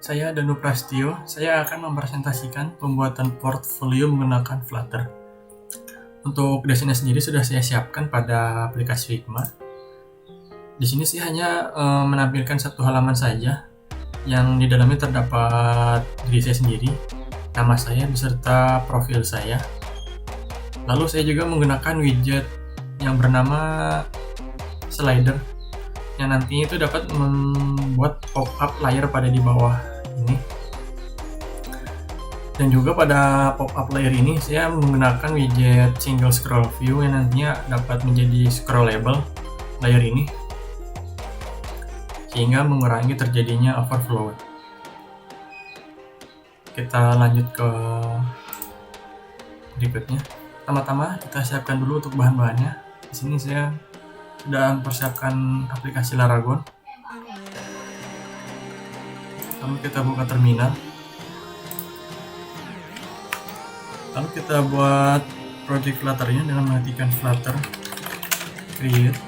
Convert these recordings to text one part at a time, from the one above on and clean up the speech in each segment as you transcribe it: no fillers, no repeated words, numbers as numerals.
Saya Danu Prastio. Saya akan mempresentasikan pembuatan portfolio menggunakan Flutter. Untuk desainnya sendiri sudah saya siapkan pada aplikasi Figma. Di sini sih hanya menampilkan satu halaman saja, yang di dalamnya terdapat diri saya sendiri, nama saya beserta profil saya. Lalu saya juga menggunakan widget yang bernama slider, yang nantinya itu dapat membuat pop-up layar pada di bawah ini. Dan juga pada pop-up layer ini saya menggunakan widget single scroll view yang nantinya dapat menjadi scrollable layer ini, sehingga mengurangi terjadinya overflow. Kita lanjut ke berikutnya. Pertama-tama kita siapkan dulu untuk bahan-bahannya. Di sini saya sudah mempersiapkan aplikasi Laragon. Lalu kita buka terminal. Lalu kita buat project Flutter-nya dengan mengetikkan Flutter create.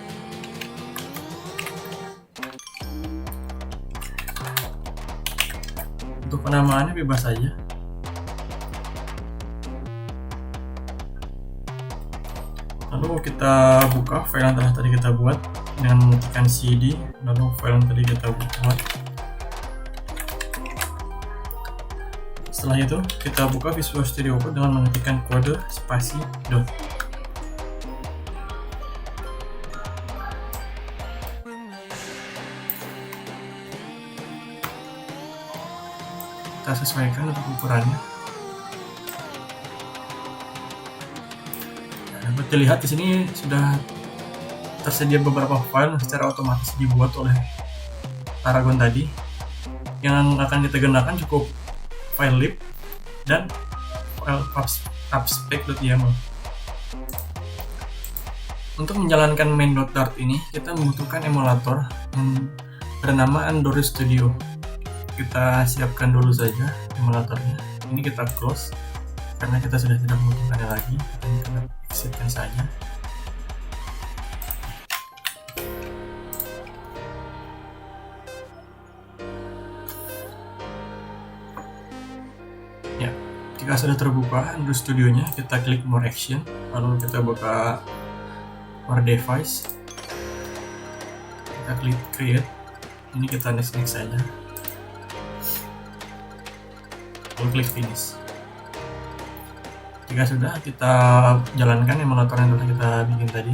Untuk penamaannya bebas saja. Lalu kita buka file yang telah tadi kita buat dengan mengetikkan cd, lalu file yang tadi kita buat. Setelah itu kita buka Visual Studio Code dengan mengetikkan kode spasi dot. Kita sesuaikan untuk ukurannya. Dapat dilihat di sini sudah tersedia beberapa file secara otomatis dibuat oleh Laragon tadi. Yang akan kita gunakan cukup file lib dan file abstract.yml. Untuk menjalankan main.dart ini kita membutuhkan emulator yang bernama Android Studio. Kita siapkan dulu saja emulatornya. Ini kita close karena kita sudah tidak membutuhkannya lagi. Kita exitkan saja. Ya, jika sudah terbuka Android Studio-nya, kita klik More Action, lalu kita buka More Device, kita klik Create, ini kita next saja, lalu klik Finish. Jika sudah, kita jalankan emulator yang telah kita bikin tadi.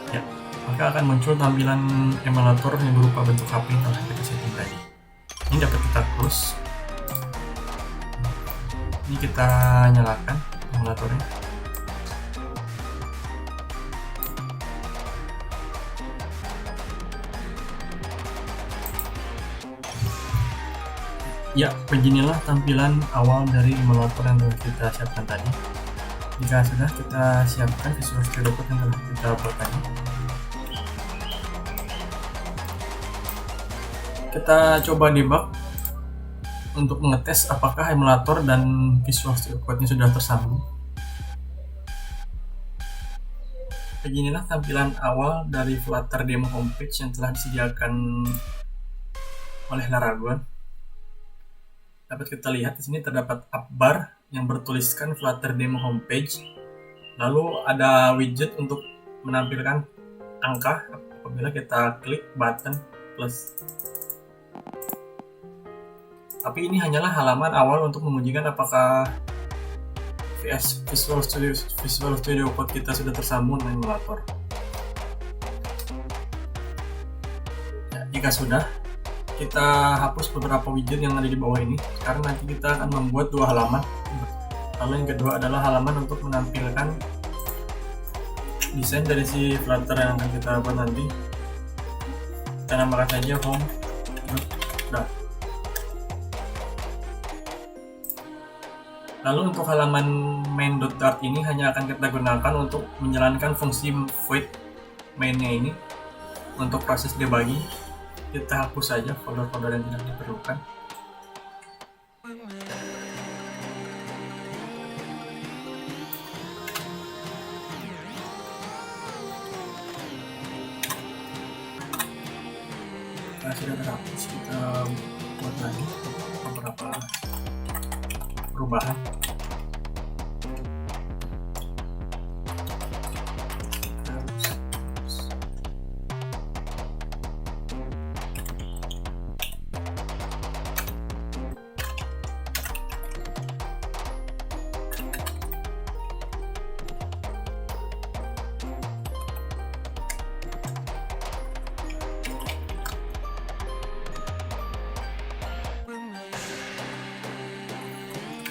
Ya, maka akan muncul tampilan emulator yang berupa bentuk HP yang telah kita setting tadi. Ini dapat kita close. Ini kita nyalakan emulatornya. Ya, beginilah tampilan awal dari emulator yang telah kita siapkan tadi. Jika sudah, kita siapkan Visual Studio Code yang telah kita buat tadi. Kita coba debug untuk mengetes apakah emulator dan Visual Studio Code-nya sudah tersambung. Beginilah tampilan awal dari Flutter demo homepage yang telah disediakan oleh Laragon. Dapat kita lihat di sini terdapat up bar yang bertuliskan Flutter demo homepage. Lalu ada widget untuk menampilkan angka apabila kita klik button plus. Tapi ini hanyalah halaman awal untuk mengujikan apakah Visual Studio Code kita sudah tersambung dengan emulator. Ya, jika sudah, kita hapus beberapa widget yang ada di bawah ini karena nanti kita akan membuat dua halaman. Lalu yang kedua adalah halaman untuk menampilkan desain dari si Flutter yang akan kita buat nanti. Kita namakan saja home. Lalu untuk halaman main.dart ini hanya akan kita gunakan untuk menjalankan fungsi void mainnya ini. Untuk proses debugging kita hapus saja folder-folder yang tidak diperlukan. Jika sudah terhapus, kita buat lagi beberapa perubahan.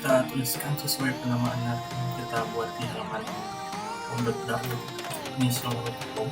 Kita tuliskan sesuai penamaannya yang kita buat di halaman home.dart initial.com.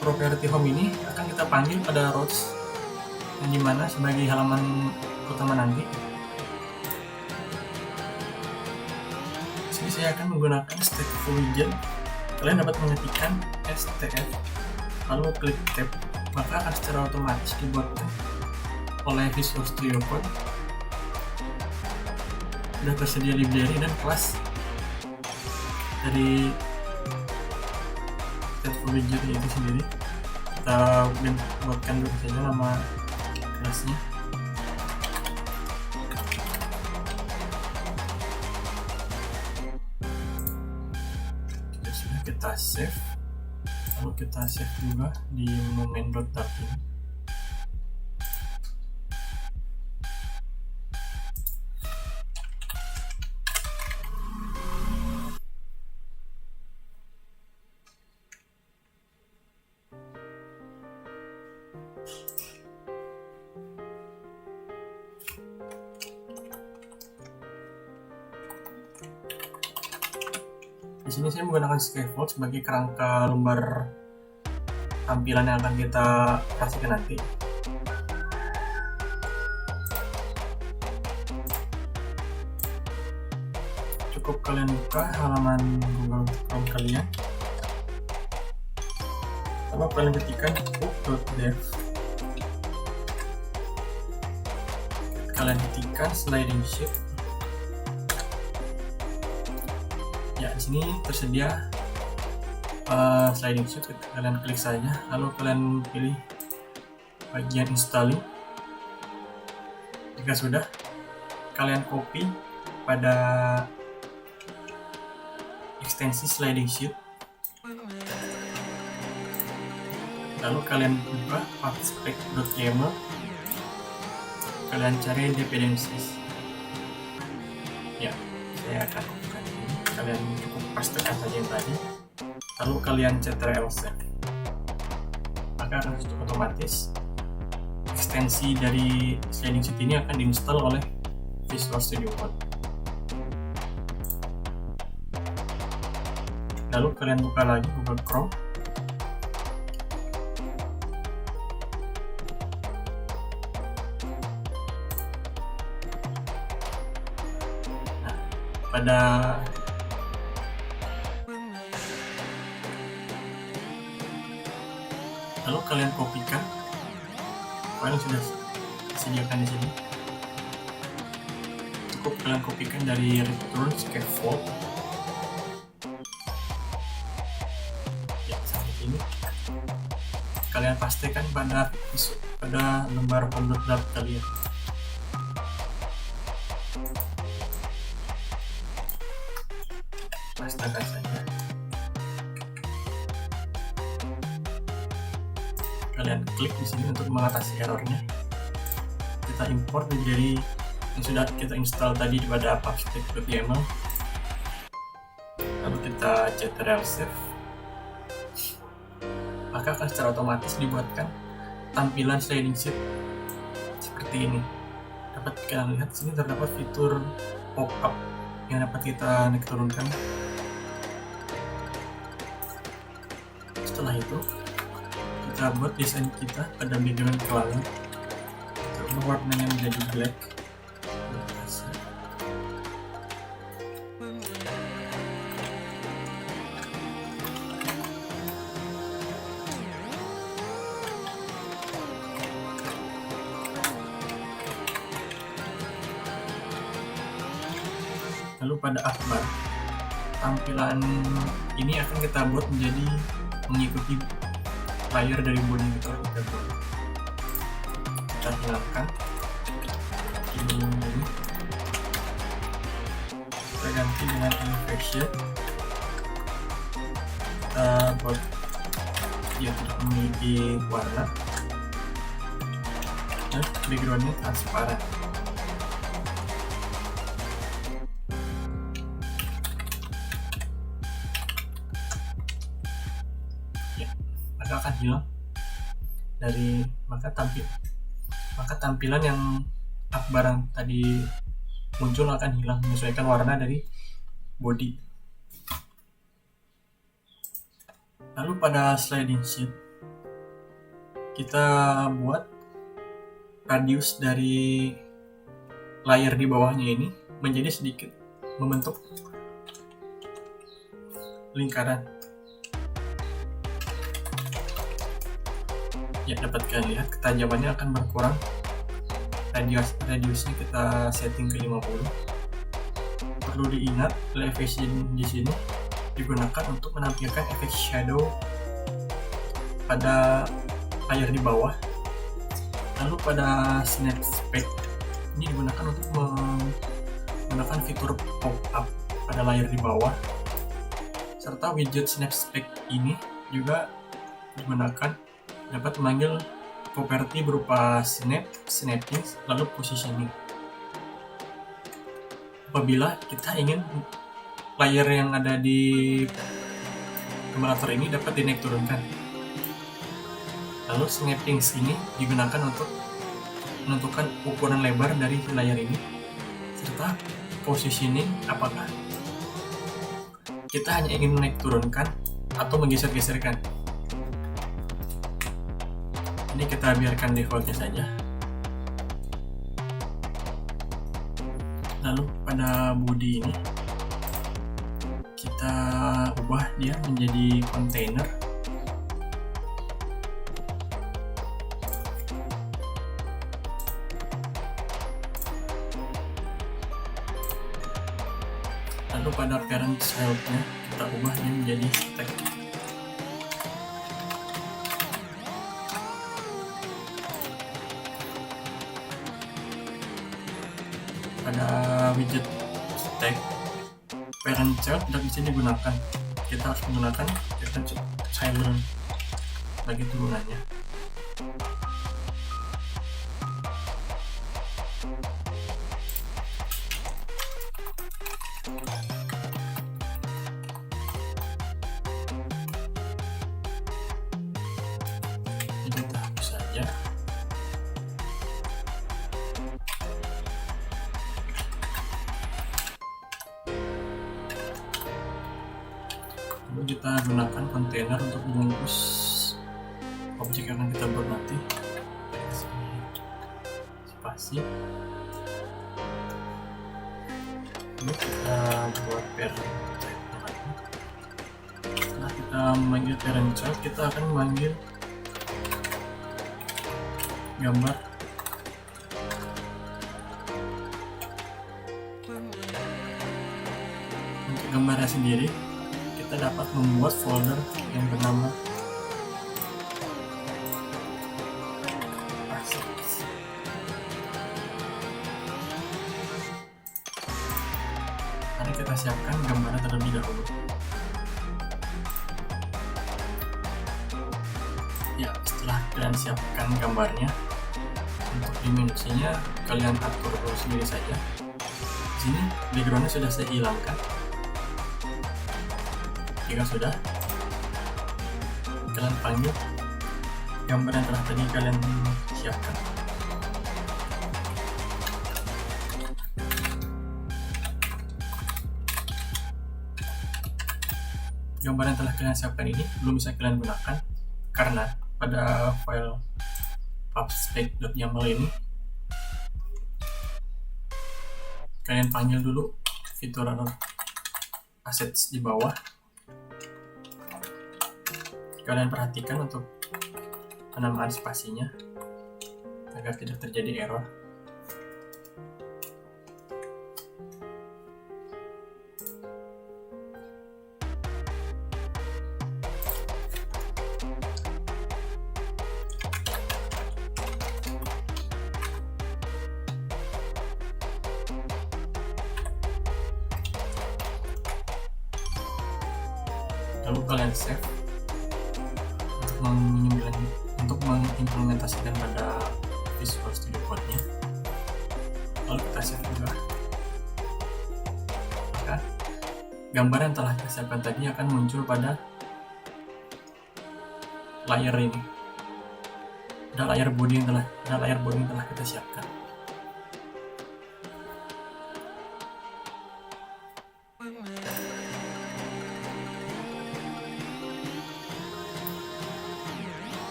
Property home ini akan kita panggil pada rows yang dimana sebagai halaman utama nanti. Di sini saya akan menggunakan stateful widget. Kalian dapat mengetikkan stf lalu klik tab, maka akan secara otomatis dibuatkan oleh Visual Studio Code. Sudah tersedia library dan kelas dari stateful widget itu sendiri. Kita buatkan dulu saja nama kelasnya. Sudah kita save, lalu kita save juga di menu main.dart ini. Di sini saya menggunakan scaffold sebagai kerangka lembar tampilan yang akan kita kasihkan nanti. Cukup kalian buka halaman Google Chrome kalian, lalu kalian ketikkan book.dev. Kalian ketikkan sliding sheet. Ya, di sini tersedia sliding sheet. Kalian klik saja, lalu kalian pilih bagian installing. Jika sudah, kalian copy pada ekstensi sliding sheet, lalu kalian buka pathspec.yaml. Kalian cari dependencies. Ya, saya akan buka ini. Kalian cukup pastekan saja yang tadi, lalu kalian ctrl save, maka akan otomatis ekstensi dari sliding sheet ini akan diinstal oleh Visual Studio Code. Lalu kalian buka lagi Google Chrome. Nah, pada lalu kalian kopikan file yang sudah disediakan di sini. Cukup kalian kopikan dari return scaffold. Ya, seperti ini. Kalian pastikan pada lembar home.dart kalian. pastakan saja. Kalian klik di sini untuk mengatasi errornya. Kita import dari yang sudah kita install tadi pada pubspec.yml. Lalu kita ctrl save. Maka akan secara otomatis dibuatkan tampilan sliding sheet seperti ini. Dapat kalian lihat sini terdapat fitur pop-up yang dapat kita naik turunkan. Setelah itu kita buat desain kita pada background color, lalu warnanya menjadi black. Lalu pada akbar, tampilan ini akan kita buat menjadi mengikuti layar dari body kita buat. Kita hilangkan ini, kita ganti dengan elevation. Kita buat dia tidak memiliki warna dan backgroundnya transparan. Maka akan hilang dari maka tampilan yang akbaran tadi muncul akan hilang, menyesuaikan warna dari body. Lalu pada sliding sheet kita buat radius dari layar di bawahnya ini menjadi sedikit membentuk lingkaran. Ya, dapat kalian lihat ketajamannya akan berkurang. Radiusnya kita setting ke 50. Perlu diingat, elevation di sini digunakan untuk menampilkan efek shadow pada layar di bawah. Lalu pada snap spec ini digunakan untuk menggunakan fitur pop-up pada layar di bawah. Serta widget snap spec ini juga digunakan dapat memanggil properti berupa snap, snapping, lalu positioning. Apabila kita ingin layar yang ada di emulator ini dapat dinaik turunkan. Lalu snapping ini digunakan untuk menentukan ukuran lebar dari layar ini, serta positioning apakah kita hanya ingin menaik turunkan atau menggeser-geserkan. Ini kita biarkan defaultnya saja. Lalu pada body ini kita ubah dia menjadi kontainer. Lalu pada parent child-nya kita ubah dia menjadi stack. Pada widget stack, parent child tidak bisa digunakan. Kita harus menggunakan parent child bagi turunannya. Ini kita hapus saja. Lalu kita gunakan kontainer untuk membungkus objek yang akan kita buat nanti. Spasi. Lalu kita buat parent child. Setelah kita memanggil parent child, kita akan memanggil gambar. Untuk gambarnya sendiri kita dapat membuat folder yang bernama assets. Mari kita siapkan gambarnya terlebih dahulu. Ya, setelah kalian siapkan gambarnya, untuk dimensinya kalian atur sendiri saja. Di sini backgroundnya sudah saya hilangkan. Jika sudah, kalian panggil gambar yang telah tadi kalian siapkan. Gambar yang telah kalian siapkan ini belum bisa kalian gunakan karena pada file pubspec.yaml ini kalian panggil dulu fitur assets di bawah. Kalian perhatikan untuk penamaan spasinya agar tidak terjadi error. Lalu kalian save untuk mengimplementasikan pada Visual Studio Code-nya. Lalu kita save juga. Maka gambar yang telah kita siapkan tadi akan muncul pada layar ini. Ada layar body yang telah kita siapkan.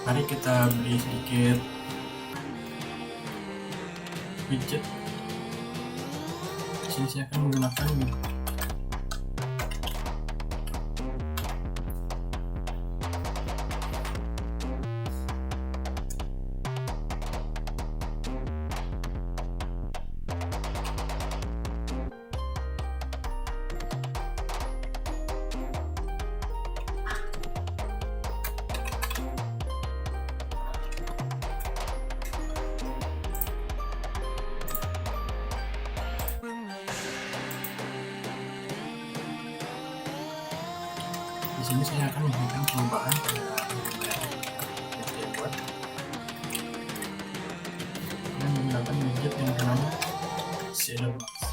Mari kita beri sedikit widget. Di sini saya akan menggunakan di sini saya akan memberikan perubahan pada gambar yang saya buat dengan menggunakan widget yang bernama Shadow Mask.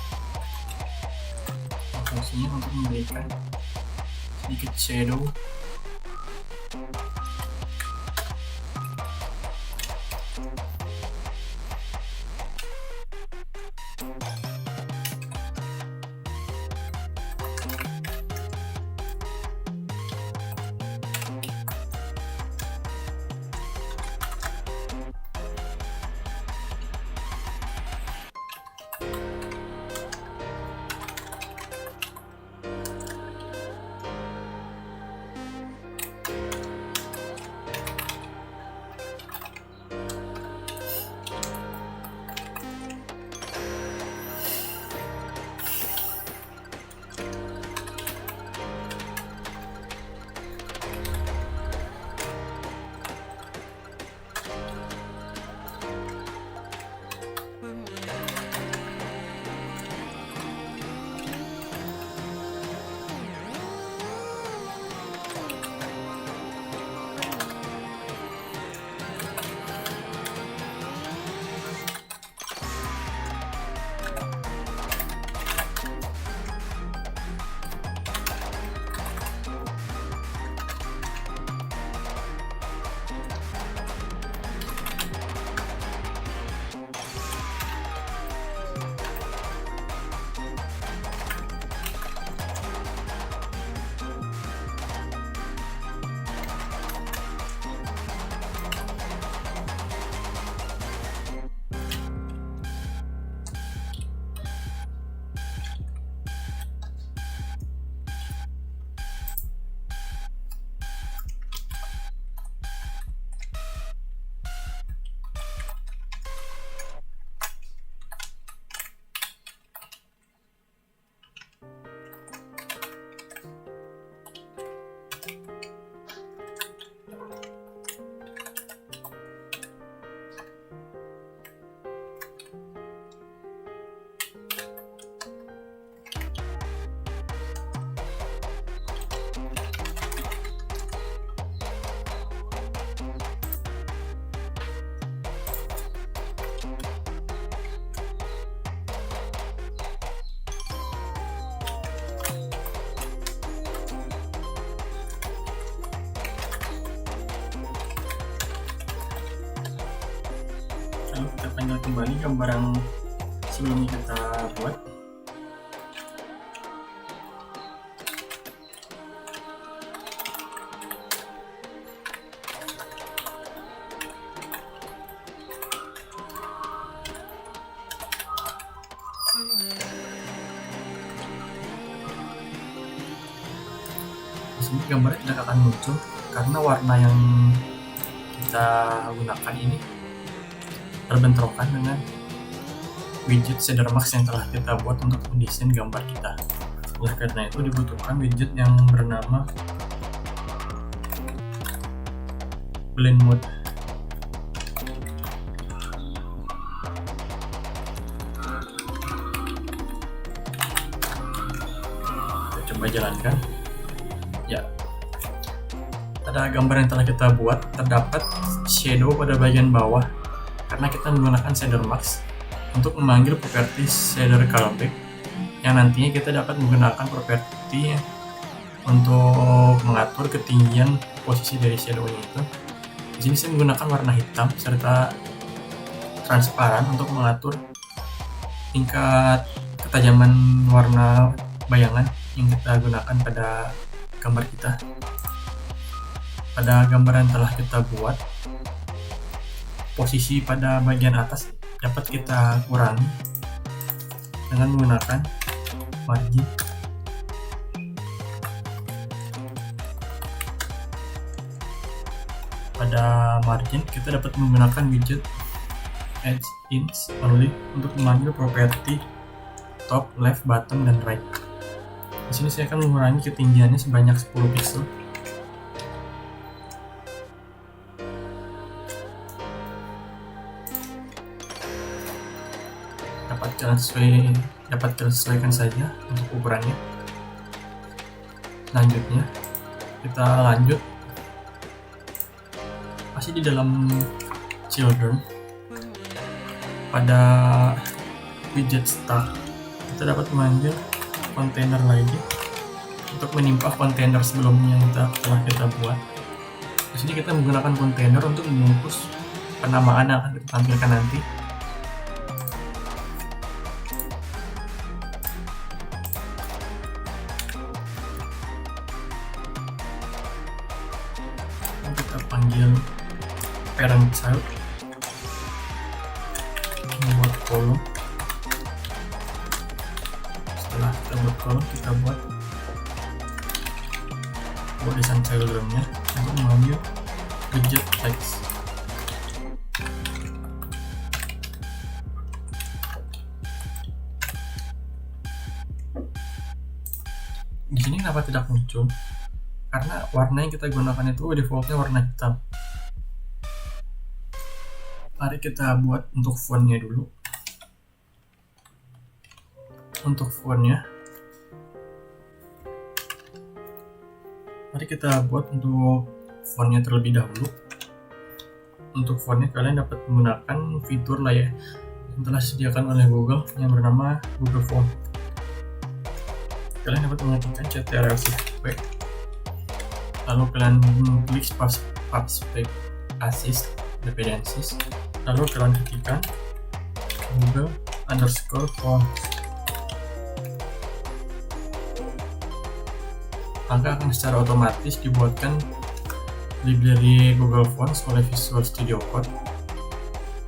Fungsinya untuk memberikan sedikit shadow Lalu kita panggil kembali gambar yang sebelumnya kita buat. Di sini gambarnya tidak akan muncul karena warna yang kita gunakan ini terbentrokan dengan widget shader mask yang telah kita buat untuk mendesain gambar kita. Oleh karena itu dibutuhkan widget yang bernama blend mode. Kita coba jalankan. Ya, pada gambar yang telah kita buat terdapat shadow pada bagian bawah karena kita menggunakan shader mask untuk memanggil properti shader colorback yang nantinya kita dapat menggunakan properti untuk mengatur ketinggian posisi dari shadow-nya itu. Di sini saya menggunakan warna hitam serta transparan untuk mengatur tingkat ketajaman warna bayangan yang kita gunakan pada gambar kita. Pada gambar yang telah kita buat, posisi pada bagian atas dapat kita kurangi dengan menggunakan margin. Pada margin kita dapat menggunakan widget edge ins only untuk mengambil properti top, left, bottom, dan right. Di sini saya akan mengurangi ketinggiannya sebanyak 10 pixel. Dapat kalian sesuaikan saja untuk ukurannya. Selanjutnya kita lanjut masih di dalam children. Pada widget start kita dapat memanggil kontainer lagi untuk menimpa kontainer sebelumnya yang telah kita buat. Di sini kita menggunakan kontainer untuk membungkus penamaan yang akan kita tampilkan nanti. Kita panggil parent child, membuat kolom. Setelah kita buat kolom, kita buat desain children-nya untuk mengambil widget text. Di sini kenapa tidak muncul? Karena warna yang kita gunakan itu defaultnya warna hitam. Mari kita buat untuk fontnya dulu. Untuk fontnya, mari kita buat untuk fontnya terlebih dahulu. Untuk fontnya kalian dapat menggunakan fitur layar yang telah disediakan oleh Google yang bernama Google Font. Kalian dapat mengetikkan ctrl+P, lalu kalian klik PubSpec Assist Dependencies, lalu kalian ketikkan Google_Font. Maka akan secara otomatis dibuatkan library Google Fonts oleh Visual Studio Code.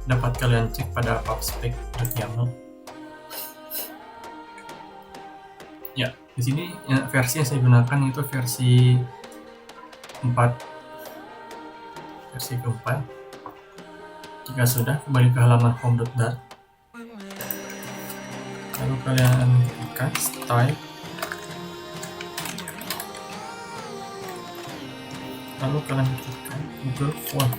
Dapat kalian cek pada PubSpec.yaml. Ya, di sini versi yang saya gunakan itu versi 4. Versi keempat. Jika sudah, kembali ke halaman home.dart. Lalu kalian ketikkan style. Lalu kalian ketikkan Google Font.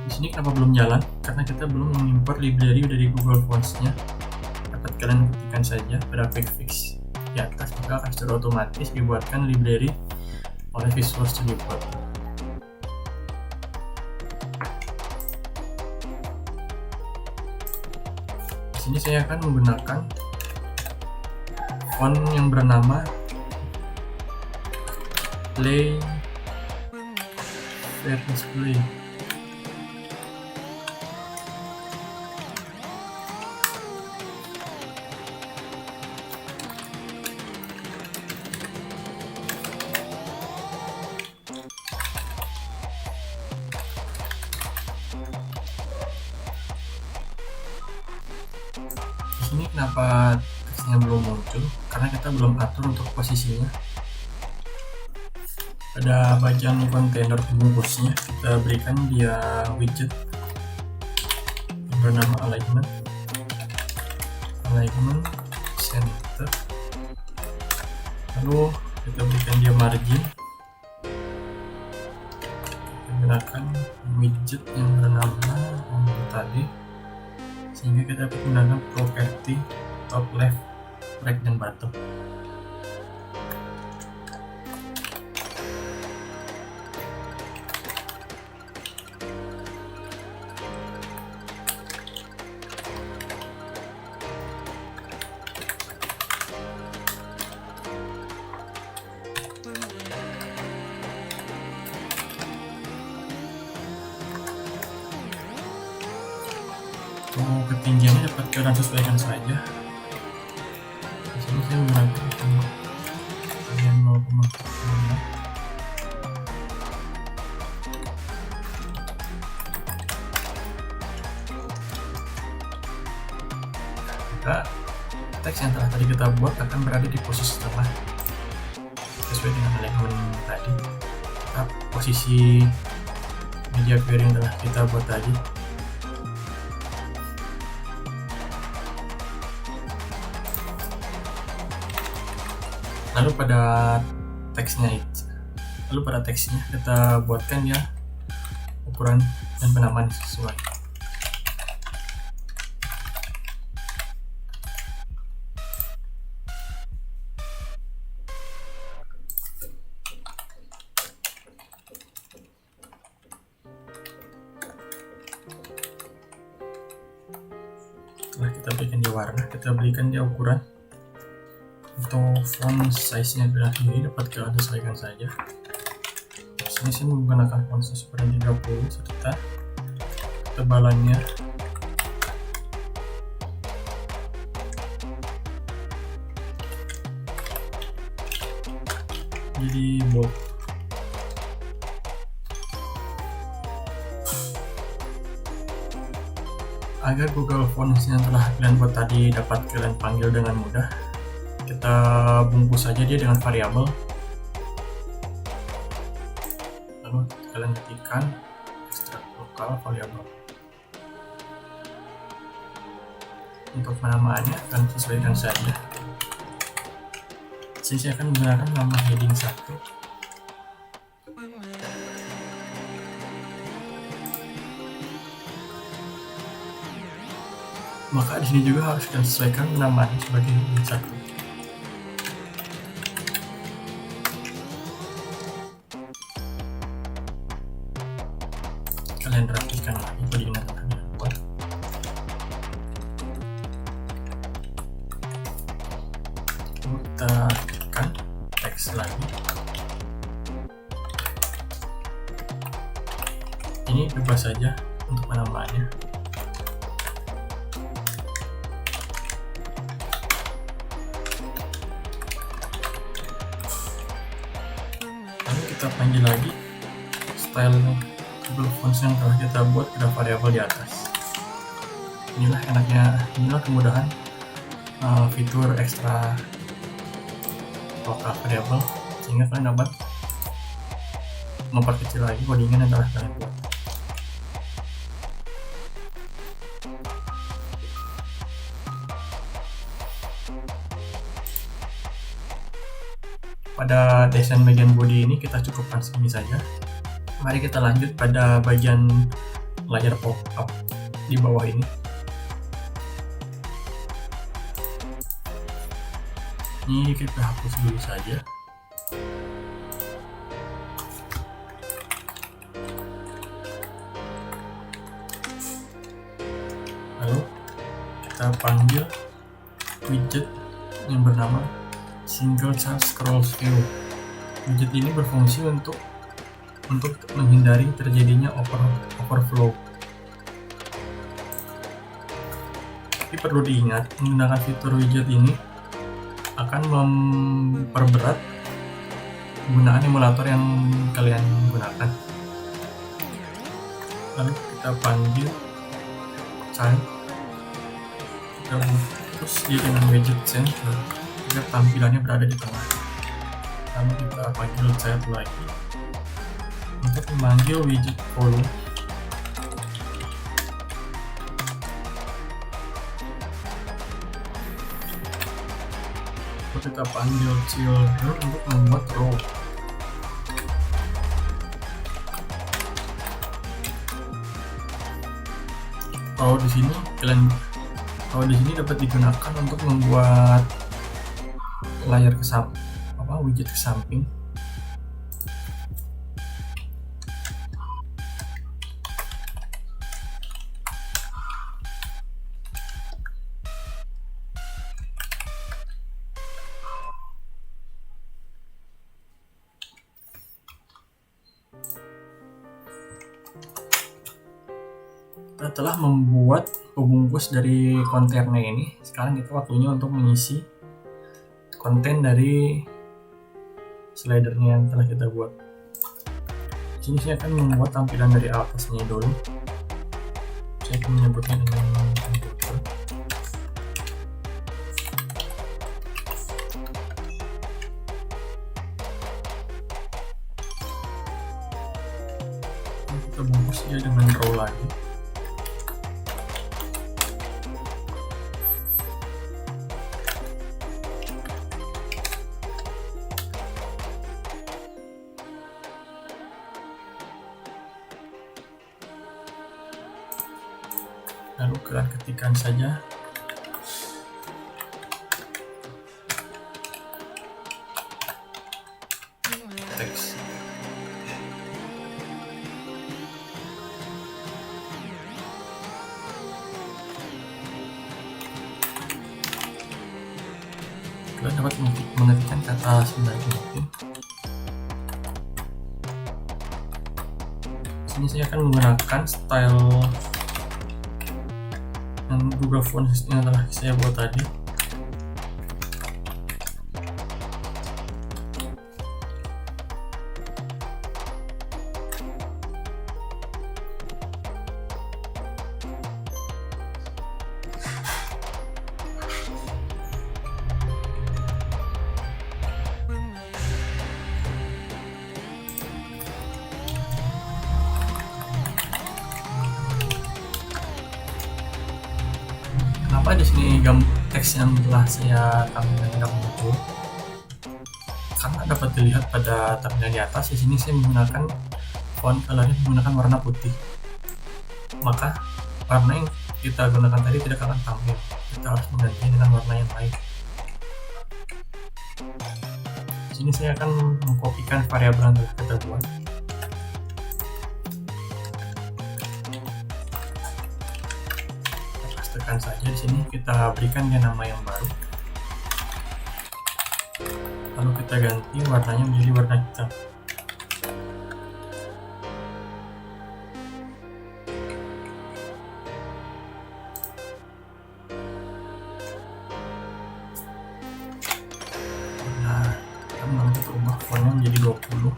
Di sini kenapa belum jalan? Karena kita belum mengimport library dari Google Fonts-nya. Dapat kalian ketikkan saja pada quick fix di atas, maka akan secara otomatis dibuatkan library oleh Visual Studio Code. Di sini saya akan menggunakan font yang bernama Play software display. Ini kenapa teksnya belum muncul, karena kita belum atur untuk posisinya. Pada bagian kontainer pembungkusnya kita berikan dia widget yang bernama alignment center, lalu kita berikan dia margin. Kita gunakan widget yang bernama tadi, sehingga kita dapat menggunakan properti top, left, right, dan bottom. Untuk ketinggiannya dapat kalian sesuaikan saja. Di sini saya menggunakan ketinggian 0,5. Maka teks yang telah tadi kita buat akan berada di posisi tengah sesuai dengan alignment tadi. Posisi media query yang telah kita buat tadi. Lalu pada teksnya kita buatkan ya ukuran dan penamaan sesuai. Setelah kita berikan dia warna, kita berikan dia ukuran. Untuk font size-nya ini dapat kalian sesuaikan saja. Di sini saya menggunakan font size seperti 30 serta ketebalannya jadi bold. Agar Google Fonts yang telah kalian buat tadi dapat kalian panggil dengan mudah, kita bungkus saja dia dengan variabel, lalu kalian ketikkan extract local variable. Untuk penamaannya akan sesuaikan saja. Sini saya akan menggunakan nama heading 1. Maka di sini juga harus kalian sesuaikan namanya sebagai heading 1. Kalian rapikan lagi codingan yang kalian buat. Kita tekan teks lagi. Ini bebas saja untuk penamaannya. Lalu kita panggil lagi style Google Fonts yang telah kita buat pada variabel di atas. Inilah kemudahan fitur ekstra lokal variabel, sehingga kalian dapat memperkecil lagi codingan yang telah kalian buat. Pada desain bagian body ini kita cukupkan segini saja. Mari kita lanjut pada bagian layar pop-up di bawah ini. Ini kita hapus dulu saja. Lalu kita panggil widget yang bernama Single Chart Scroll View. Widget ini berfungsi untuk untuk menghindari terjadinya overflow. Tapi perlu diingat, menggunakan fitur widget ini akan memperberat penggunaan emulator yang kalian gunakan. Lalu kita panggil child, kita push dia dengan widget center agar tampilannya berada di tengah. Lalu kita panggil child lagi untuk memanggil widget volume. Lalu kita panggil children untuk membuat row. Kalau di sini dapat digunakan untuk membuat layar widget ke samping. Setelah membuat pembungkus dari kontennya ini, sekarang kita waktunya untuk mengisi konten dari slidernya yang telah kita buat. Di sini saya akan membuat tampilan dari atasnya dulu. Saya akan menyebutnya dengan komputer. Kita bungkus dia dengan row lagi. Lalu kalian ketikkan saja teks. Kalian dapat mengetikkan kata sebaik mungkin. Sini saya akan menggunakan style Google Fonts yang telah saya buat tadi. Kenapa di sini teks yang telah saya tampilkan tidak muncul? Karena dapat dilihat pada tampilan di atas, di sini saya menggunakan font colornya menggunakan warna putih. Maka warna yang kita gunakan tadi tidak akan tampil. Kita harus mengganti dengan warna yang lain. Di sini saya akan mengkopikan variabel yang telah kita buat. Tekan saja di sini, kita berikan dia nama yang baru. Lalu kita ganti warnanya menjadi warna hitam. Nah, kita mengambil ubah fontnya menjadi 20.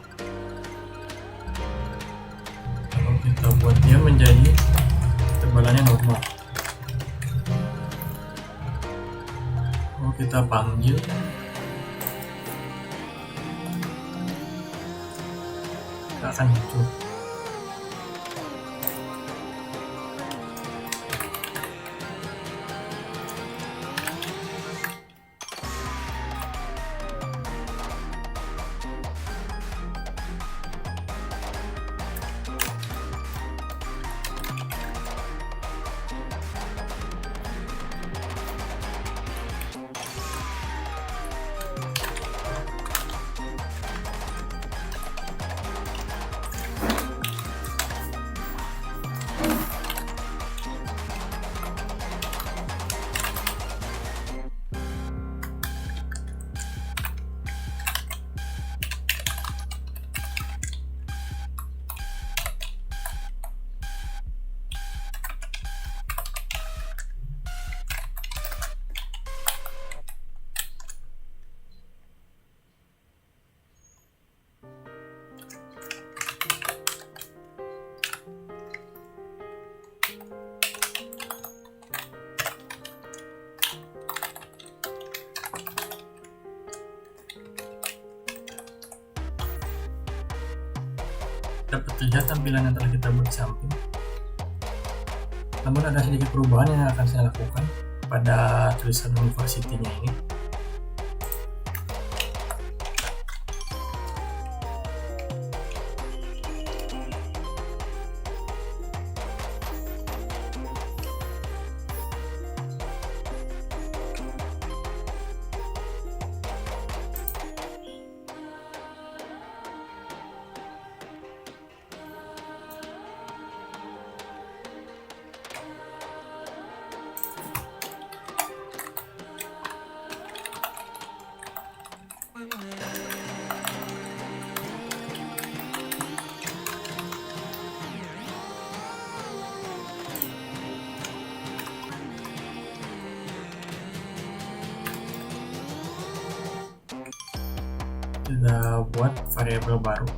Lalu kita buat dia menjadi ketebalannya normal. Kita panggil kita akan muncul. dapat terlihat tampilan yang telah kita buat di samping. Namun ada sedikit perubahan yang akan saya lakukan pada tulisan university-nya ini. Kita buat variabel baru.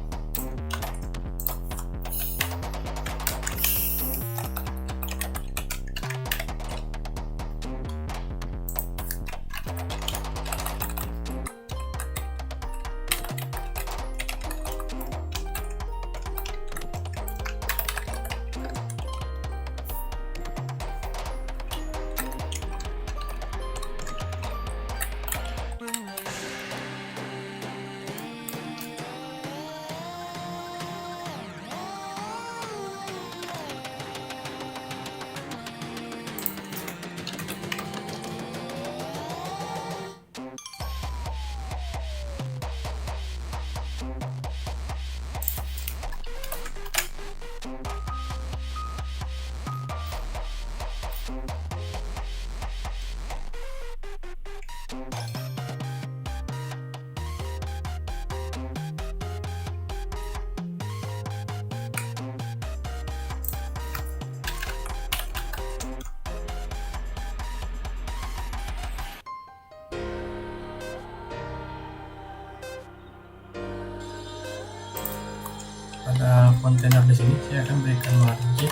Pada kontainer di sini saya akan berikan margin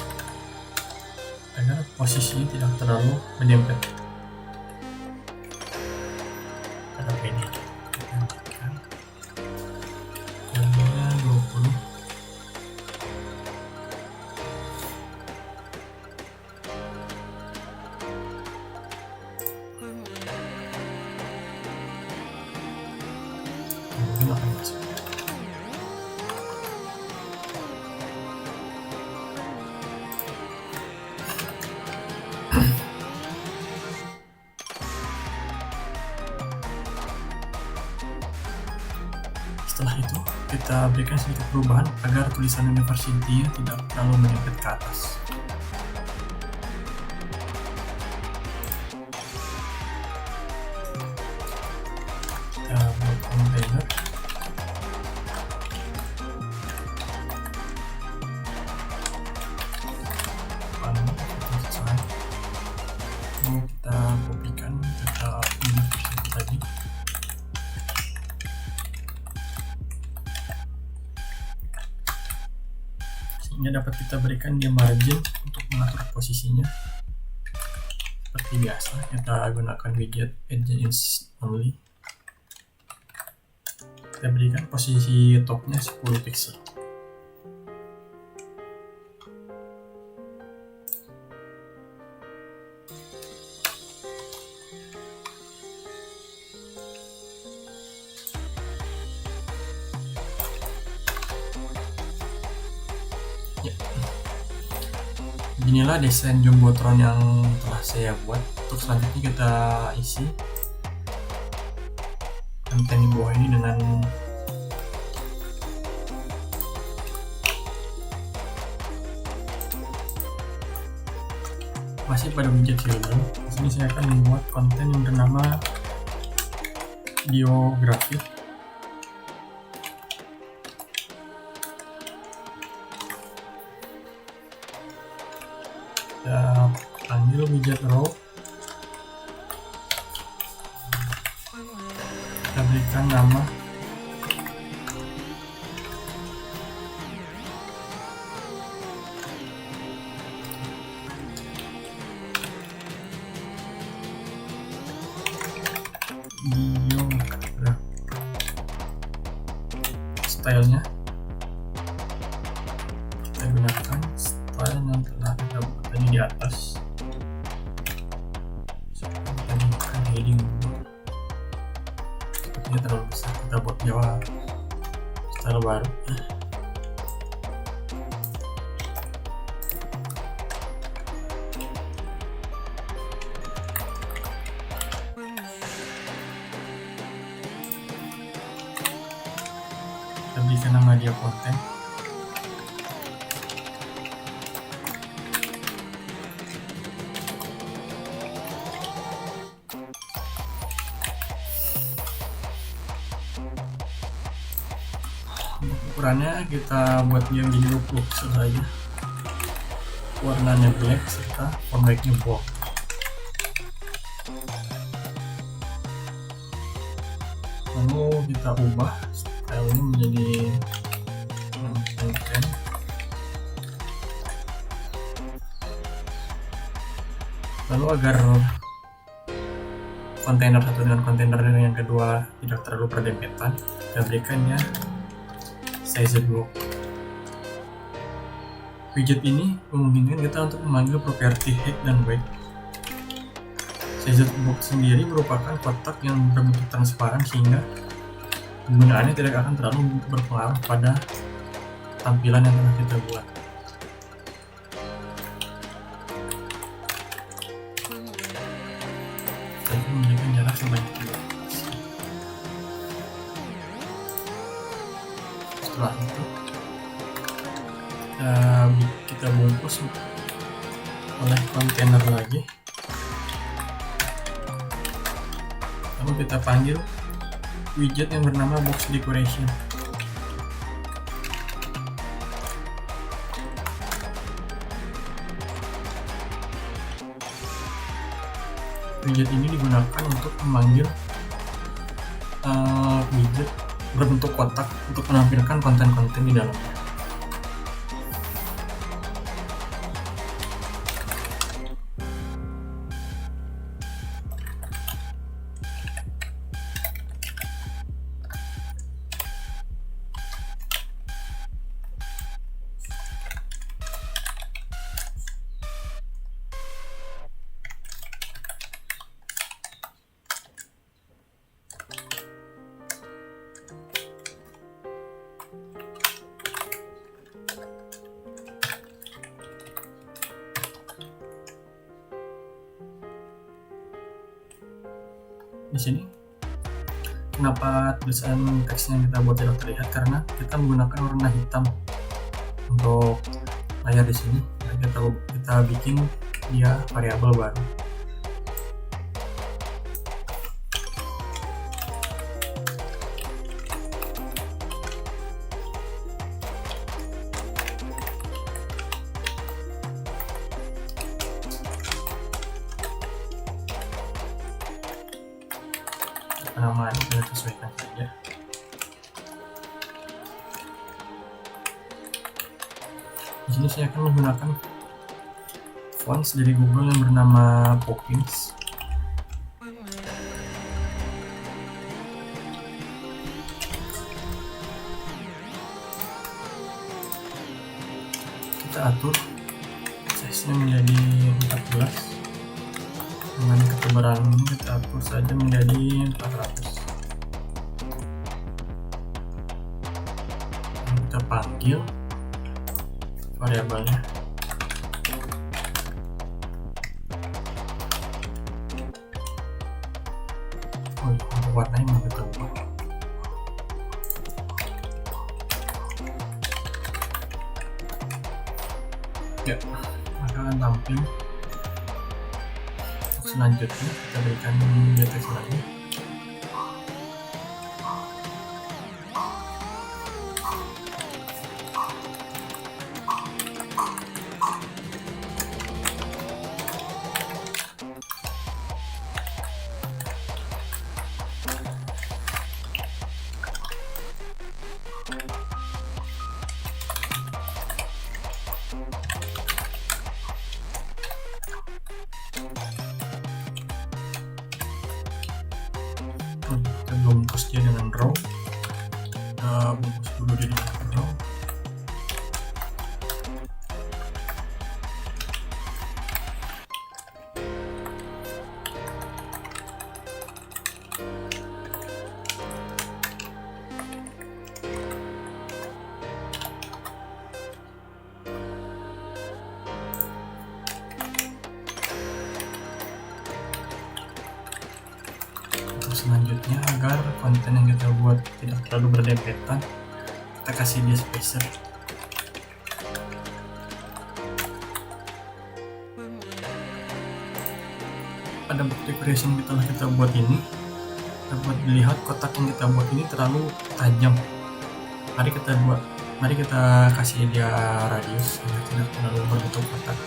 agar posisinya tidak terlalu menyempit. Pada ini kita berikan jumlahnya 20. Mungkin akan masuk. Setelah itu, kita berikan sedikit perubahan agar tulisan university-nya tidak terlalu menyempit ke atas. Kita buat container. Ini kita kopikan ke university tadi. Sehingga dapat kita berikan dia margin untuk mengatur posisinya. Seperti biasa, kita gunakan widget edges only. Kita berikan posisi topnya 10 pixel. Inilah desain jumbotron yang telah saya buat. Untuk selanjutnya kita isi konten di bawah ini dengan masih pada widget children. Di sini saya akan membuat konten yang bernama biografi. Kita panggil widget row. Kita berikan nama biografi. Stylenya atas. Tadi kan heading sepertinya terlalu besar, kita buat Java style baru. Kita berikan nama dia konten. Untuk ukurannya kita buat dia menjadi 20 pixel saja, warnanya black serta font weight-nya bold. Lalu kita ubah style ini menjadi konten. Lalu agar kontainer satu dengan kontainer yang kedua tidak terlalu berdempetan, kita berikannya size block. Widget ini memungkinkan kita untuk memanggil properti height dan weight. Size box sendiri merupakan kotak yang berbentuk transparan sehingga penggunaannya tidak akan terlalu berpengaruh pada tampilan yang telah kita buat. Kita memberikan jarak sebanyak 2. Setelah itu kita bungkus oleh kontainer lagi, lalu kita panggil widget yang bernama box decoration. Widget ini digunakan untuk memanggil widget berbentuk kotak untuk menampilkan konten-konten di dalamnya. Di sini kenapa tulisan teksnya kita buat tidak terlihat, karena kita menggunakan warna hitam untuk layar di sini. Kita bikin dia variabel baru. Namanya kita sesuaikan saja. Di sini saya akan menggunakan fonts dari Google yang bernama Poppins. Kita atur size-nya menjadi 14. Dengan ketebalan ini kita atur saja menjadi 400. Dan kita panggil variabelnya. Untuk warnanya mau kita ubah. Ya, maka akan tampil. Selanjutnya kita berikan dia teks lagi. Kita bungkus dia dengan row. Kita bungkus dulu dia dengan row. selanjutnya, agar konten yang kita buat tidak terlalu berdempetan, kita kasih dia spacer. Pada bukti creation kita buat ini, dapat dilihat kotak yang kita buat ini terlalu tajam. Mari kita kasih dia radius agar tidak terlalu berbentuk kotak.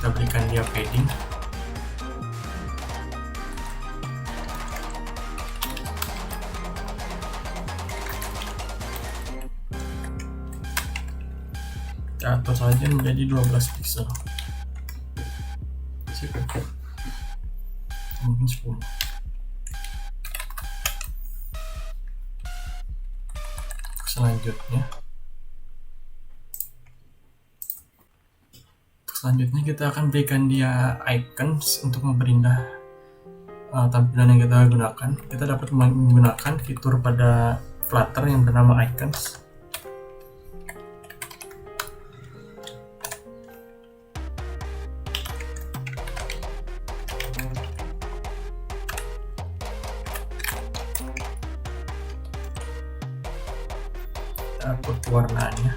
Kita berikan dia padding. Kita atur saja menjadi 12 pixel. Mungkin 10. Selanjutnya kita akan berikan dia icons untuk memperindah tampilan yang kita gunakan. Kita dapat menggunakan fitur pada Flutter yang bernama icons. Kita atur warnanya.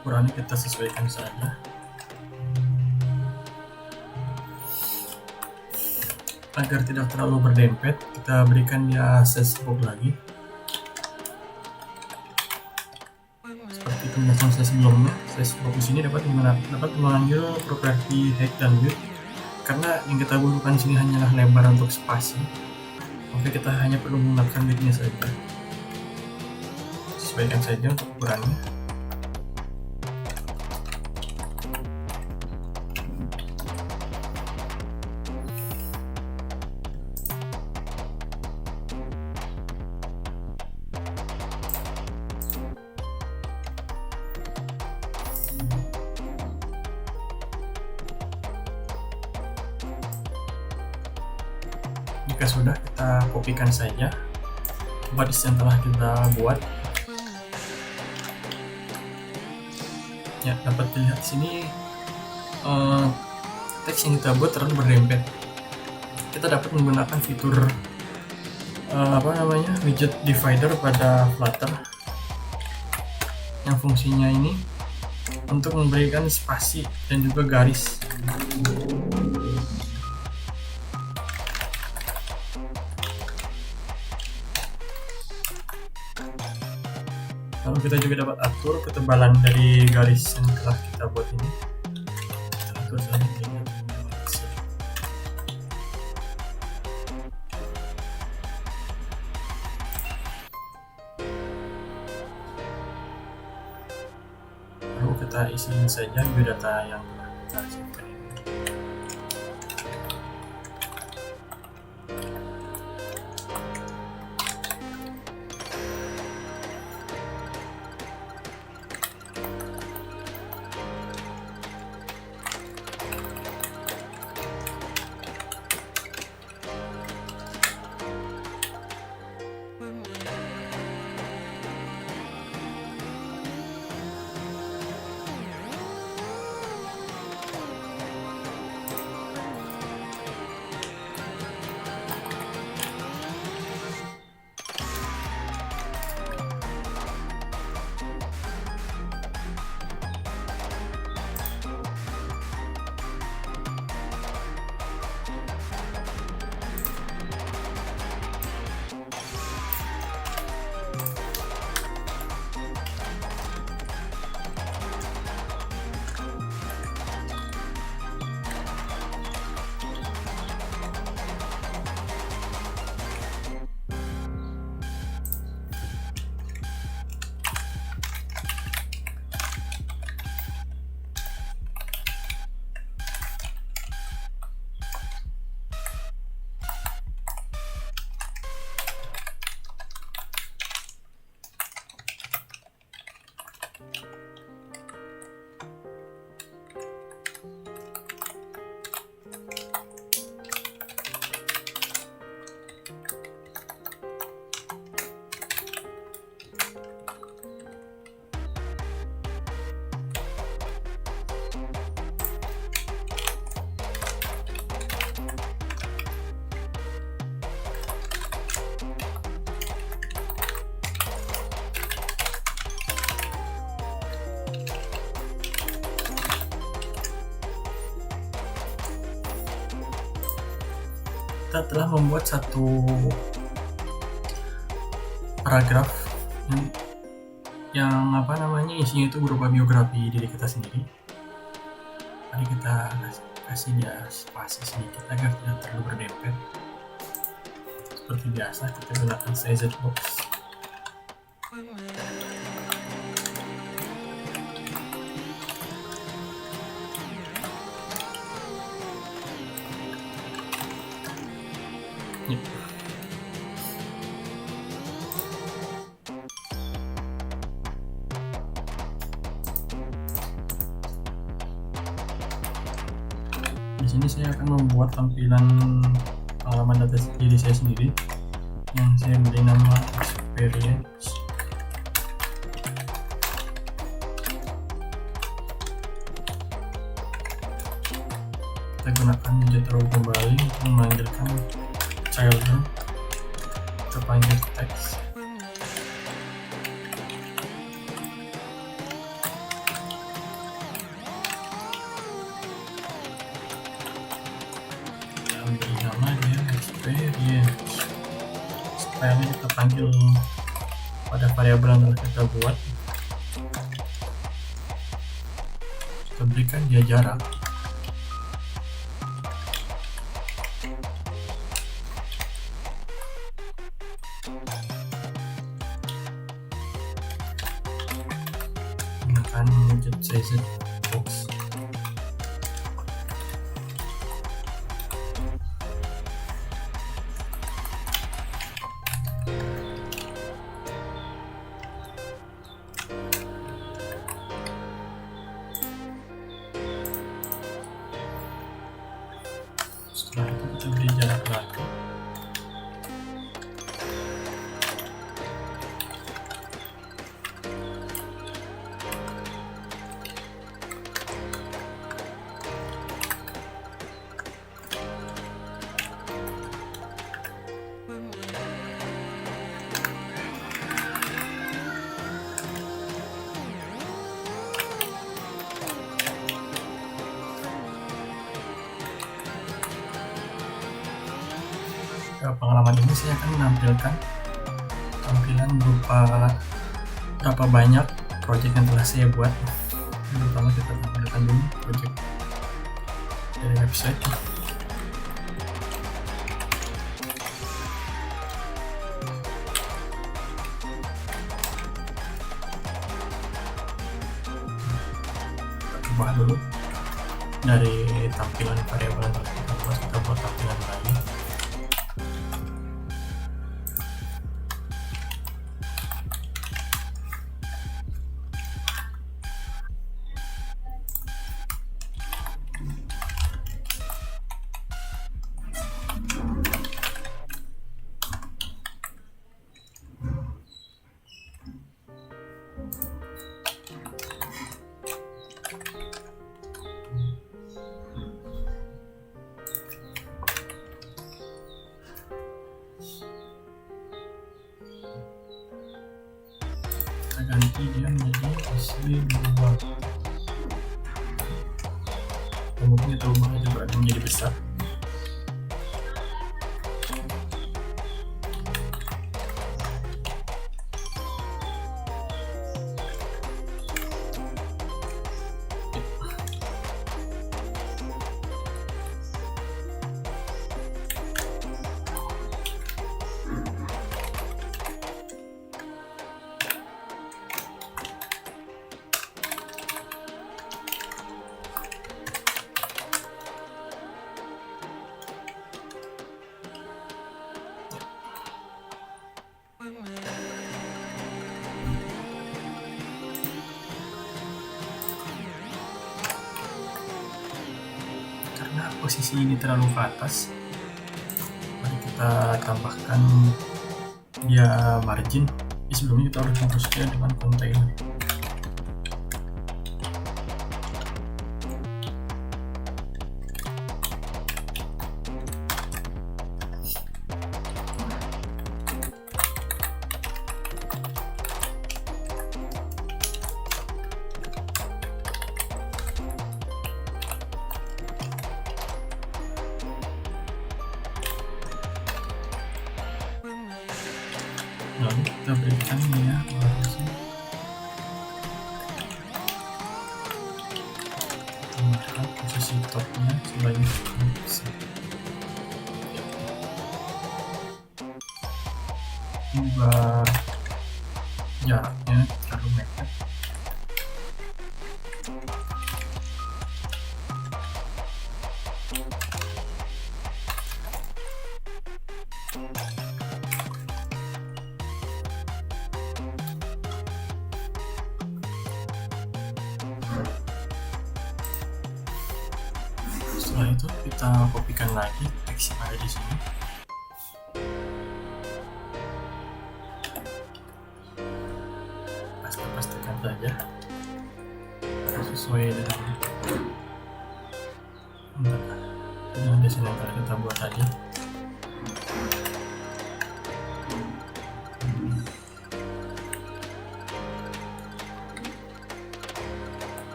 Ukurannya kita sesuaikan saja. Agar tidak terlalu berdempet, kita berikan dia size box lagi. Seperti penjelasan saya sebelumnya, size box di sini dapat mengambil properti height dan width. Karena yang kita butuhkan di sini hanyalah lebar untuk spasi, maka kita hanya perlu menggunakan width-nya saja. Sesuaikan saja untuk ukurannya. Jika sudah, kita kopikan saja bodies yang telah kita buat. Ya, dapat dilihat sini teks yang kita buat terlalu berdempet. Kita dapat menggunakan fitur widget divider pada Flutter yang fungsinya ini untuk memberikan spasi dan juga garis. Lalu kita juga dapat atur ketebalan dari garis yang telah kita buat ini. Atur saja dengan pixel. Lalu kita isiin saja biodata yang telah kita siapkan ini. Kita telah membuat satu paragraf yang isinya itu berupa biografi diri kita sendiri. Mari kita kasih dia spasi sedikit agar tidak terlalu berdempet. Seperti biasa kita gunakan CZ box. Di sini saya akan membuat tampilan pengalaman data diri saya sendiri yang saya beri nama experience. Kita gunakan widget row kembali untuk memanggilkan children. Kita panggil text. Ambil nama dia experience. Stylenya kita panggil pada variabel yang telah kita buat. Kita berikan dia jarak. Gunakan widget CZ box. Setelah itu kita beri jarak lagi. Pengalaman ini saya akan menampilkan tampilan berupa berapa banyak project yang telah saya buat. Yang pertama kita tampilkan dulu project dari website. Kita ubah dulu dari tampilan variabel yang telah kita buat, kita buat tampilan lain. Ganti dia menjadi isi 2, kemudian kita ubah juga menjadi besar. posisi ini terlalu ke atas, mari kita tambahkan dia margin. Sebelumnya kita harus hapusnya dengan container. Lalu kita berikan ya tambahkan posisi topnya sebagai ubah jaraknya terlalu mepet. Setelah itu kita kopikan lagi teks yang ada di sini. Pastikan saja sesuai dengan desain yang telah kita buat tadi.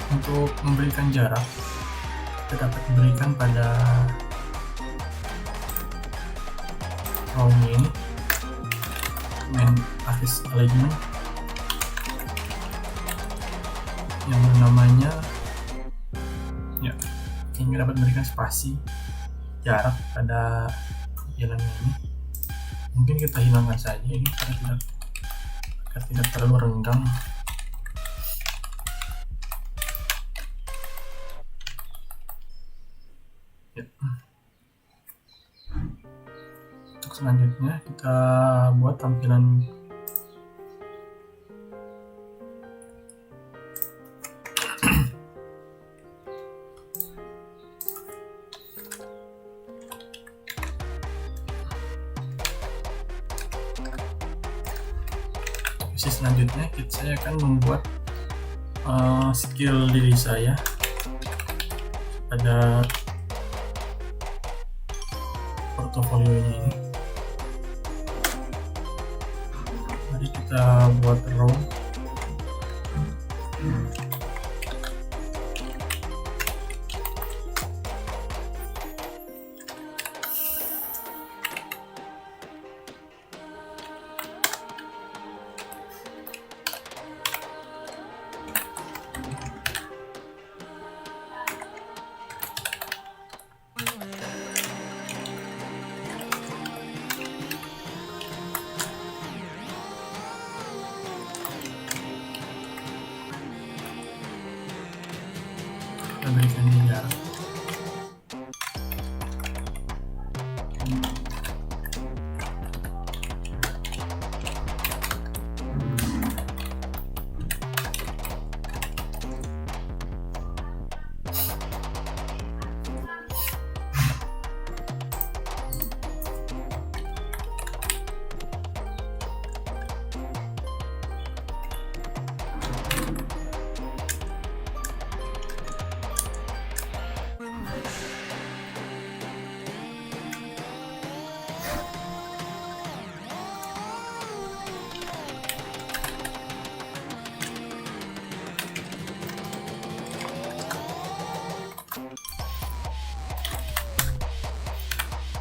Untuk memberikan jarak, kita dapat memberikan pada roundnya ini main axis alignment yang namanya ya, sehingga dapat memberikan spasi jarak pada jalannya ini. Mungkin kita hilangkan saja ini agar tidak terlalu renggang. Untuk selanjutnya kita buat tampilan selanjutnya saya akan membuat skill diri saya pada portofolionya ini. Mari kita buat row. Kita berikan jarak.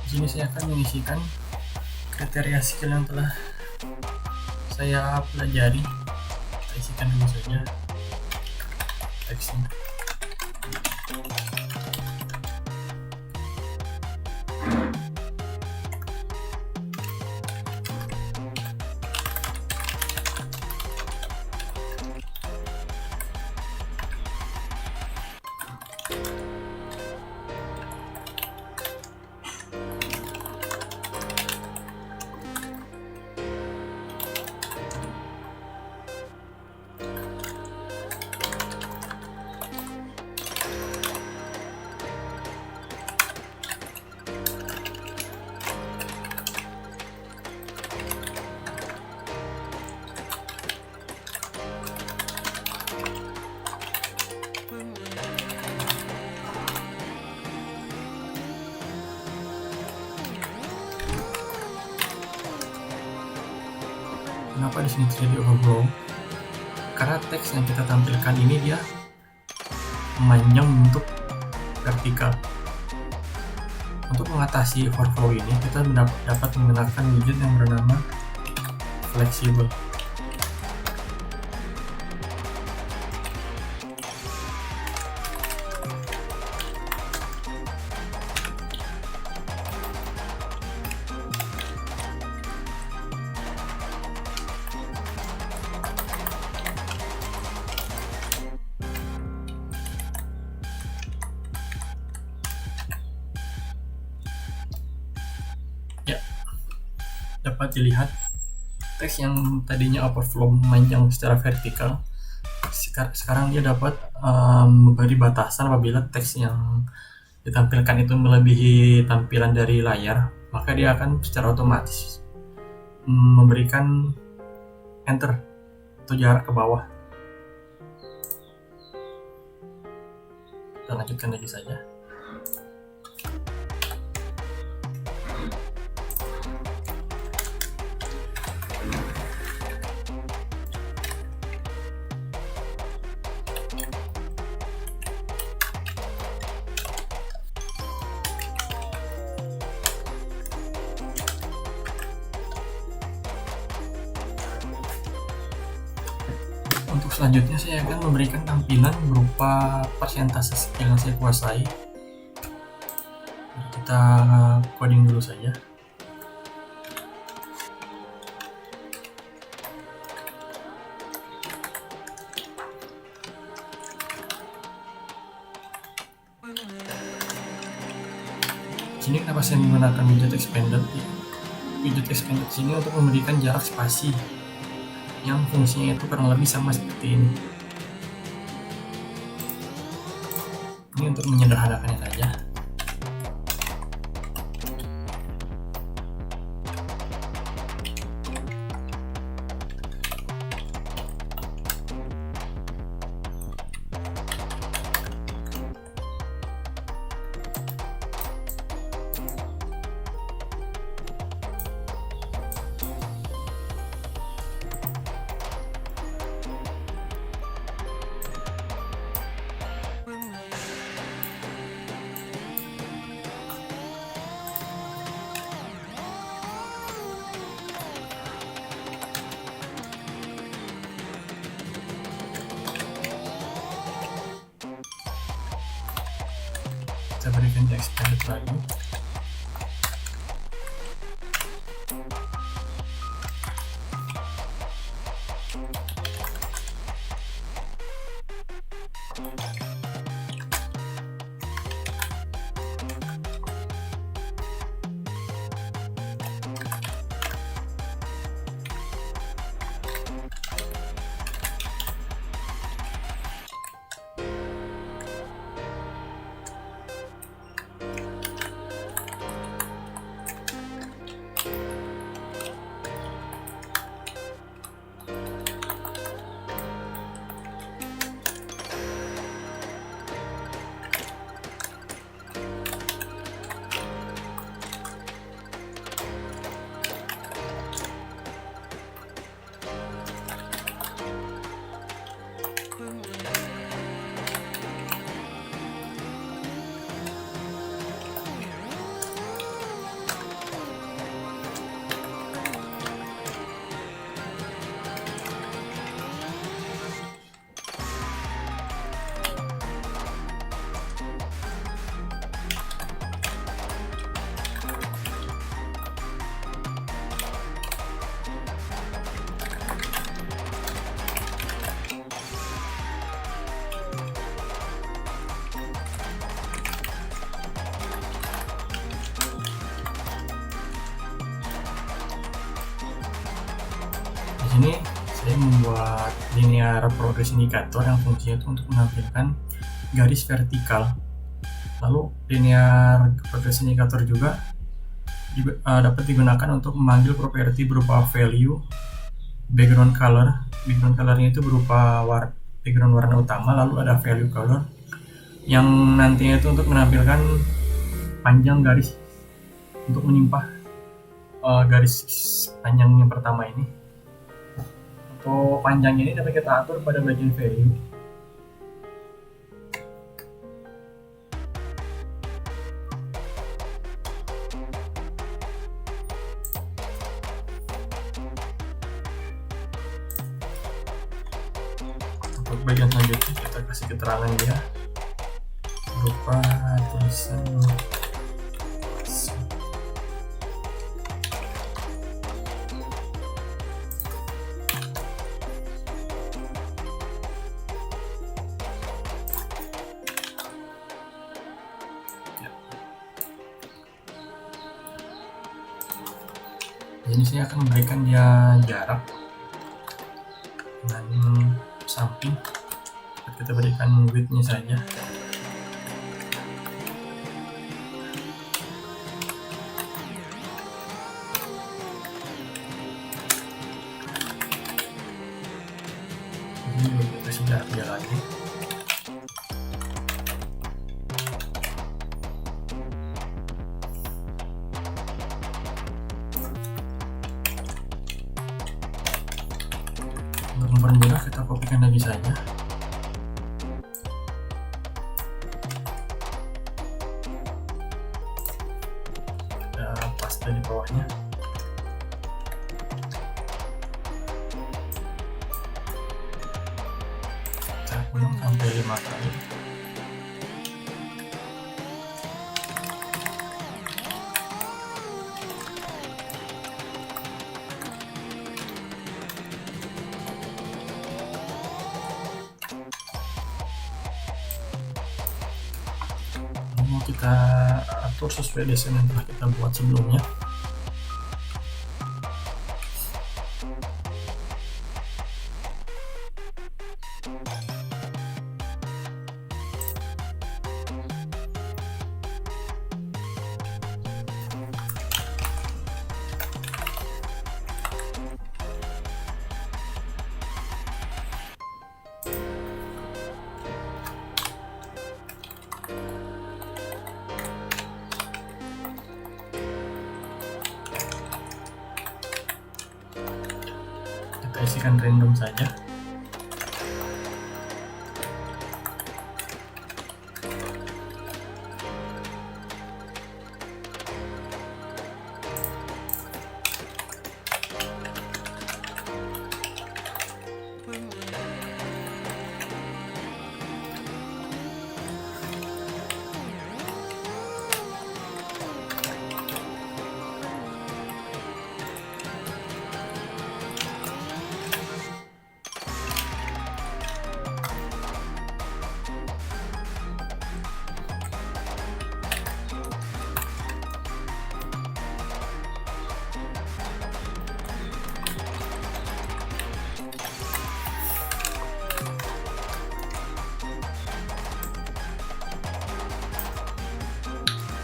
Di sini saya akan mengisikan kriteria skill yang telah saya pelajari. Kita isikan dulu saja. teksnya. Kenapa di sini terjadi overflow? Karena teks yang kita tampilkan ini dia memanjang bentuk vertikal. Untuk mengatasi overflow ini, kita dapat menggunakan widget yang bernama flexible. Ya, dapat dilihat teks yang tadinya overflow memanjang secara vertikal, sekarang dia dapat memberi batasan apabila teks yang ditampilkan itu melebihi tampilan dari layar, maka dia akan secara otomatis memberikan enter atau jarak ke bawah. Kita lanjutkan lagi saja. Untuk selanjutnya saya akan memberikan tampilan berupa persentase skill yang saya kuasai. Kita coding dulu saja. Sini kenapa saya menggunakan widget expander? Widget expander sini untuk memberikan jarak spasi yang fungsinya itu kurang lebih sama seperti ini. Ini untuk menyederhanakannya saja. Kita berikan di expanded lagi. Di sini saya membuat linear progress indicator yang fungsinya itu untuk menampilkan garis vertikal. Lalu linear progress indicator juga dapat digunakan untuk memanggil properti berupa value, background color. Background colornya itu berupa background warna utama, lalu ada value color yang nantinya itu untuk menampilkan panjang garis untuk menimpah garis panjang yang pertama ini. Untuk panjang ini dapat kita atur pada bagian value. Untuk bagian selanjutnya kita kasih keterangan dia berupa tulisan ini. Saya akan memberikan dia jarak dengan samping. Kita berikan width-nya saja. Ini kita kasih jarak dia lagi. Untuk mempermudah kita kopikan lagi saja. Kita paste di bawahnya. Kita ulang sampai 5 kali. Mau kita atur sesuai desain yang telah kita buat sebelumnya. Kita isikan random saja.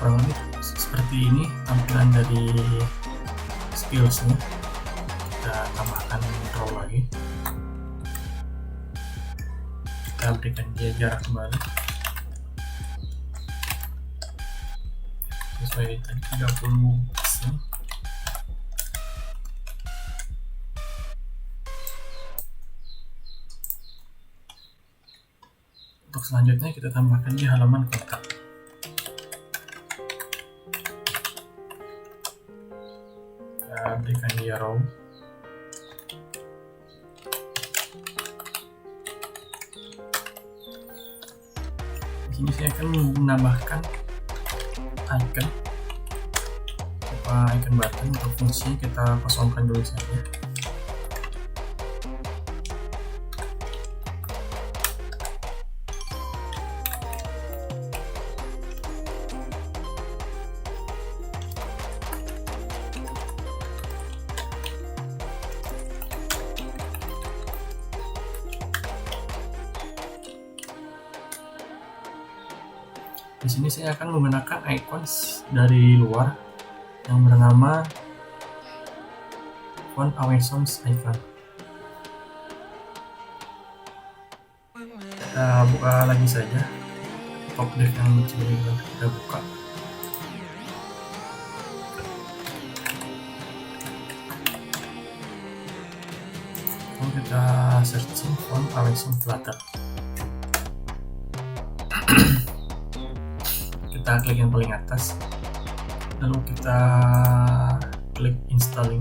Kurang lebih seperti ini tampilan dari skillsnya. Kita tambahkan row lagi, kita berikan dia jarak kembali sesuai tadi 30 pixel. Untuk selanjutnya kita tambahkan di halaman kontak. Berikan dia row. Di sini saya akan menambahkan icon icon button. Untuk fungsi kita kosongkan dulu saja. Di sini saya akan menggunakan icons dari luar yang bernama font Awesome icon. Kita buka lagi saja top dev yang sebelumnya kita buka. Lalu kita searching font Awesome Flutter. Kita klik yang paling atas, lalu kita klik installing,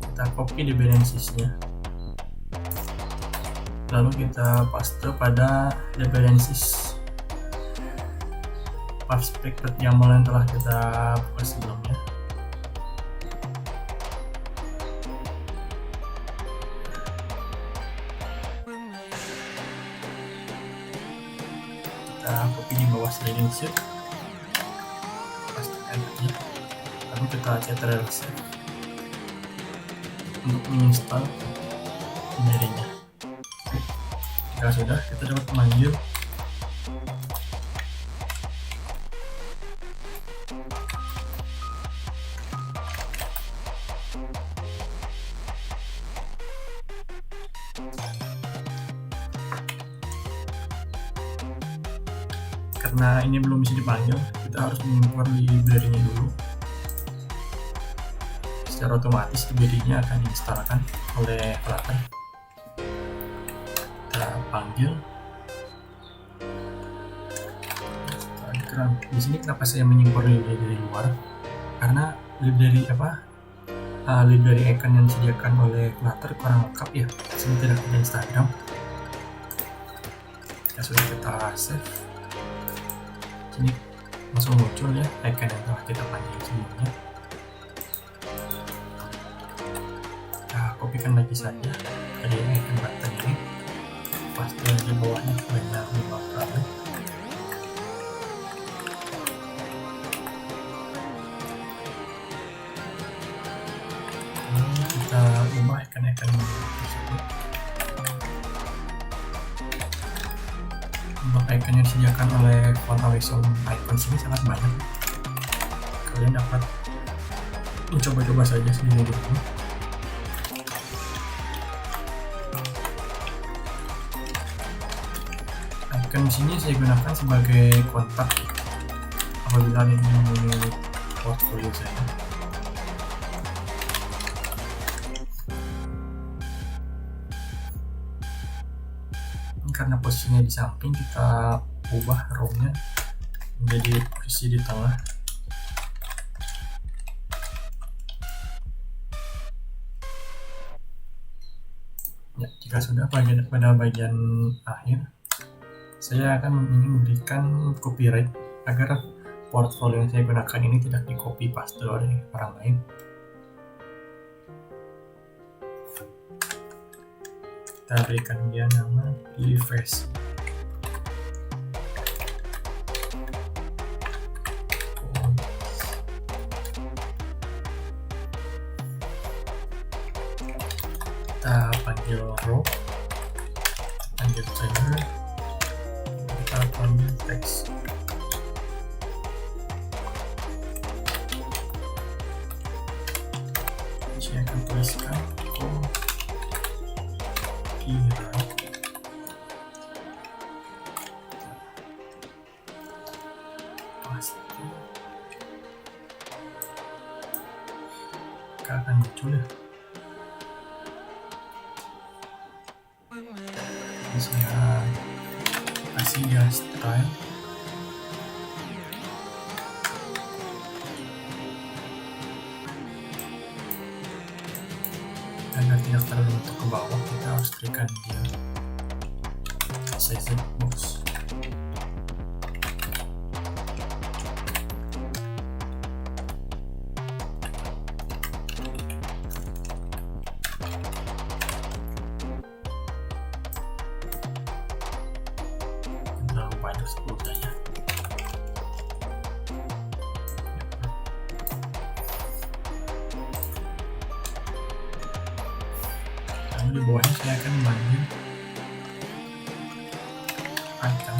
kita copy dependencies-nya, lalu kita paste pada dependencies path YAML yang telah kita buka sebelumnya. Kita copy di bawah sliding sheet, pastikan aja, lalu kita ctrl save untuk menginstal library-nya. Jika sudah, kita dapat memanggil karena ini belum bisa dipanggil, kita harus mengimpor library-nya dulu. Secara otomatis library-nya akan diinstalkan oleh Flutter. Kita panggil. Di sini kenapa saya mengimpor library dari luar? Karena library library icon yang disediakan oleh Flutter kurang lengkap ya. Sini tidak ada Instagram. Ya sudah, kita save. Sini langsung muncul ya icon yang telah kita panggil sebelumnya. Kita kopikan lagi saja dari icon button ini, pasti di bawahnya banyak 5 kali. Lalu kita ubah icon-icon tersebut. Untuk icon yang disediakan oleh font Awesome Icons ini sangat banyak. Kalian dapat mencoba-coba saja sendiri dulu. Icon di sini saya gunakan sebagai kontak apabila ingin menghubungi portfolio saya. Karena posisinya di samping, kita ubah row-nya menjadi posisi di tengah. Ya, jika sudah pada bagian akhir, saya akan ingin memberikan copyright agar portfolio yang saya gunakan ini tidak di copy paste oleh orang lain. Kita berikan dia nama Refresh. Kita panggil row, panggil trailer, kita panggil text. Saya akan tuliskan pasti akan muncul ya. Ini saya kasih dia style. Agar tidak terlalu untuk ke bawah, kita harus berikan dia size box. Terlalu banyak sebutnya. Di bawahnya saya akan memanggil icon.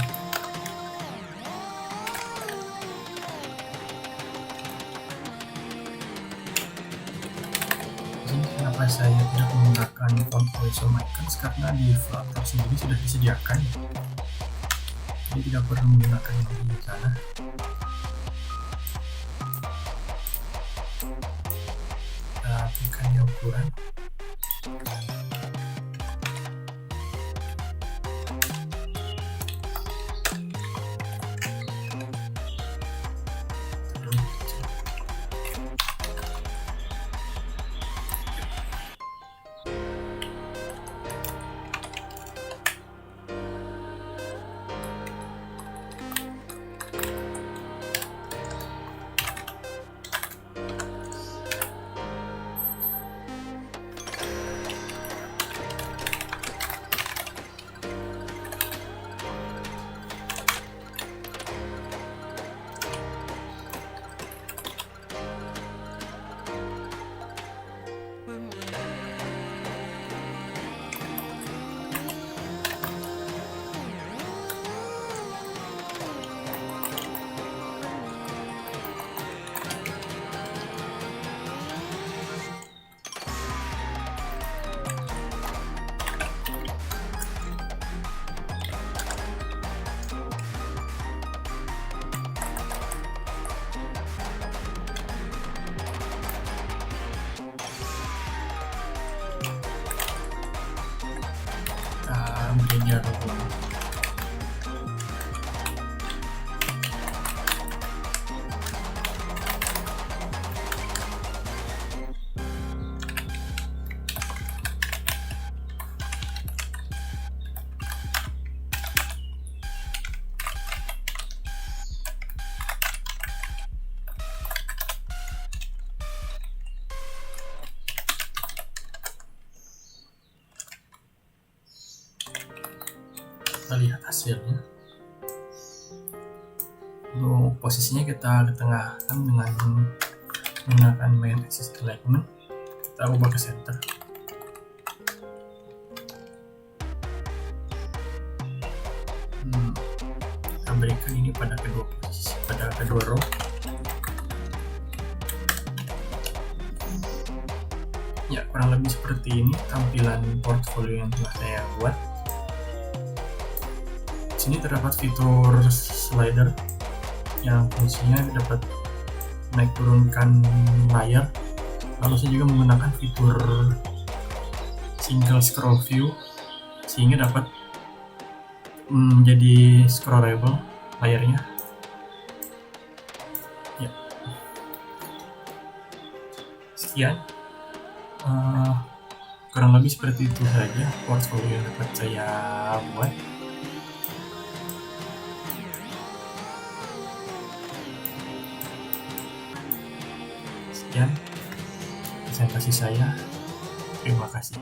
saya tidak menggunakan font Awesome Icons karena di Flutter sendiri sudah disediakan, jadi tidak perlu menggunakan yang di sana. Kita aplikasikan ukuran. Berinya dulu. Kita lihat hasilnya. Untuk posisinya kita ketengahkan dengan menggunakan main axis alignment. Kita ubah ke center. Kita berikan ini pada kedua posisi, pada kedua row. Ya, kurang lebih seperti ini tampilan portfolio yang telah saya buat. Di sini terdapat fitur slider yang fungsinya dapat naik turunkan layar. Lalu saya juga menggunakan fitur single scroll view sehingga dapat menjadi scrollable layarnya. Ya, sekian. Kurang lebih seperti itu saja portfolio yang dapat saya buat. Sekian presentasi saya. Terima kasih.